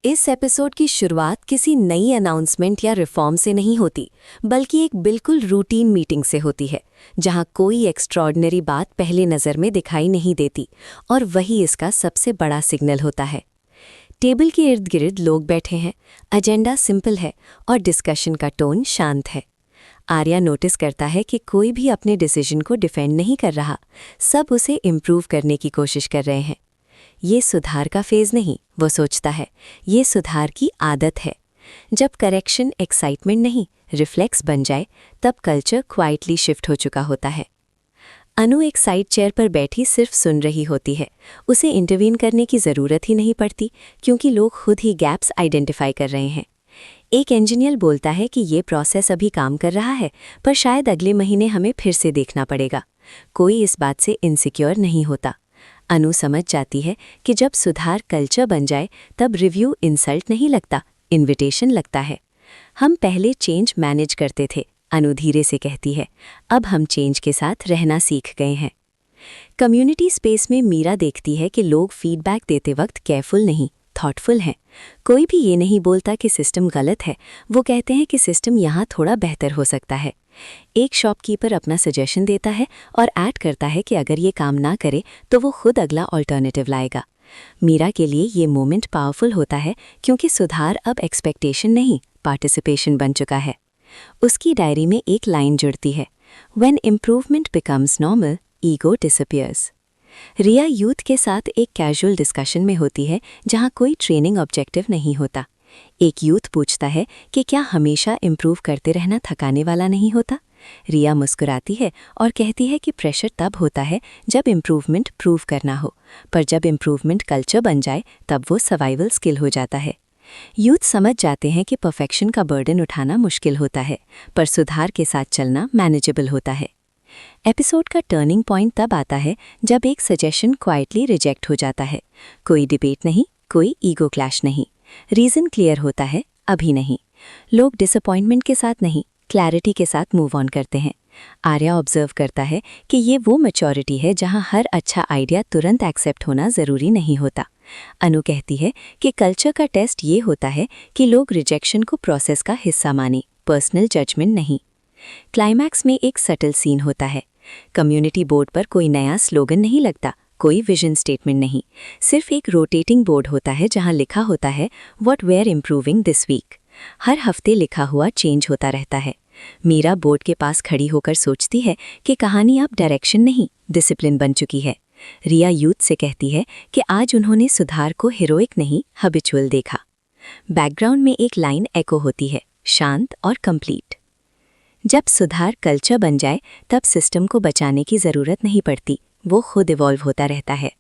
इस एपिसोड की शुरुआत किसी नई अनाउंसमेंट या रिफॉर्म से नहीं होती, बल्कि एक बिल्कुल रूटीन मीटिंग से होती है, जहां कोई एक्स्ट्रॉर्डिनरी बात पहले नज़र में दिखाई नहीं देती, और वही इसका सबसे बड़ा सिग्नल होता है। टेबल के इर्द गिर्द लोग बैठे हैं, एजेंडा सिंपल है और डिस्कशन का टोन शांत है। आर्या नोटिस करता है कि कोई भी अपने डिसीजन को डिफेंड नहीं कर रहा, सब उसे इम्प्रूव करने की कोशिश कर रहे हैं। ये सुधार का फेज़ नहीं, वो सोचता है, ये सुधार की आदत है। जब करेक्शन एक्साइटमेंट नहीं, रिफ्लेक्स बन जाए, तब कल्चर क्वाइटली शिफ्ट हो चुका होता है। अनु एक साइड चेयर पर बैठी सिर्फ सुन रही होती है। उसे इंटरवीन करने की ज़रूरत ही नहीं पड़ती, क्योंकि लोग खुद ही गैप्स आइडेंटिफाई कर रहे हैं। एक इंजीनियर बोलता है कि ये प्रोसेस अभी काम कर रहा है, पर शायद अगले महीने हमें फिर से देखना पड़ेगा। कोई इस बात से इनसिक्योर नहीं होता। अनु समझ जाती है कि जब सुधार कल्चर बन जाए, तब रिव्यू इंसल्ट नहीं लगता, इन्विटेशन लगता है। हम पहले चेंज मैनेज करते थे, अनु धीरे से कहती है, अब हम चेंज के साथ रहना सीख गए हैं। कम्युनिटी स्पेस में मीरा देखती है कि लोग फीडबैक देते वक्त केयरफुल नहीं, थॉटफुल हैं। कोई भी ये नहीं बोलता कि सिस्टम गलत है, वो कहते हैं कि सिस्टम यहाँ थोड़ा बेहतर हो सकता है। एक शॉपकीपर अपना सजेशन देता है और ऐड करता है कि अगर ये काम ना करे तो वो खुद अगला ऑल्टरनेटिव लाएगा। मीरा के लिए ये मोमेंट पावरफुल होता है, क्योंकि सुधार अब एक्सपेक्टेशन नहीं, पार्टिसिपेशन बन चुका है। उसकी डायरी में एक लाइन जुड़ती है, when improvement becomes normal, ego disappears. Riya youth के साथ एक कैजुअल डिस्कशन में होती है, जहाँ कोई ट्रेनिंग ऑब्जेक्टिव नहीं होता। एक यूथ पूछता है कि क्या हमेशा इम्प्रूव करते रहना थकाने वाला नहीं होता। रिया मुस्कुराती है और कहती है कि प्रेशर तब होता है जब इम्प्रूवमेंट प्रूव करना हो, पर जब इम्प्रूवमेंट कल्चर बन जाए तब वो सर्वाइवल स्किल हो जाता है। यूथ समझ जाते हैं कि परफेक्शन का बर्डन उठाना मुश्किल होता है, पर सुधार के साथ चलना मैनेजेबल होता है। एपिसोड का टर्निंग पॉइंट तब आता है जब एक सजेशन क्वाइटली रिजेक्ट हो जाता है। कोई डिबेट नहीं, कोई ईगो क्लैश नहीं, रीज़न क्लियर होता है, अभी नहीं। लोग डिसअपॉइंटमेंट के साथ नहीं, क्लैरिटी के साथ मूव ऑन करते हैं। आर्या ऑब्जर्व करता है कि ये वो मैच्योरिटी है जहां हर अच्छा आइडिया तुरंत एक्सेप्ट होना ज़रूरी नहीं होता। अनु कहती है कि कल्चर का टेस्ट ये होता है कि लोग रिजेक्शन को प्रोसेस का हिस्सा माने, पर्सनल जजमेंट नहीं। क्लाइमैक्स में एक सटल सीन होता है। कम्युनिटी बोर्ड पर कोई नया स्लोगन नहीं लगता, कोई विजन स्टेटमेंट नहीं, सिर्फ एक रोटेटिंग बोर्ड होता है जहां लिखा होता है what we are improving this week. हर हफ्ते लिखा हुआ चेंज होता रहता है। मीरा बोर्ड के पास खड़ी होकर सोचती है कि कहानी अब डायरेक्शन नहीं, डिसिप्लिन बन चुकी है। रिया यूथ से कहती है कि आज उन्होंने सुधार को हीरोइक नहीं, हैबिचुअल देखा। बैकग्राउंड में एक लाइन एको होती है, शांत और कंप्लीट। जब सुधार कल्चर बन जाए, तब सिस्टम को बचाने की ज़रूरत नहीं पड़ती, वो खुद इवॉल्व होता रहता है।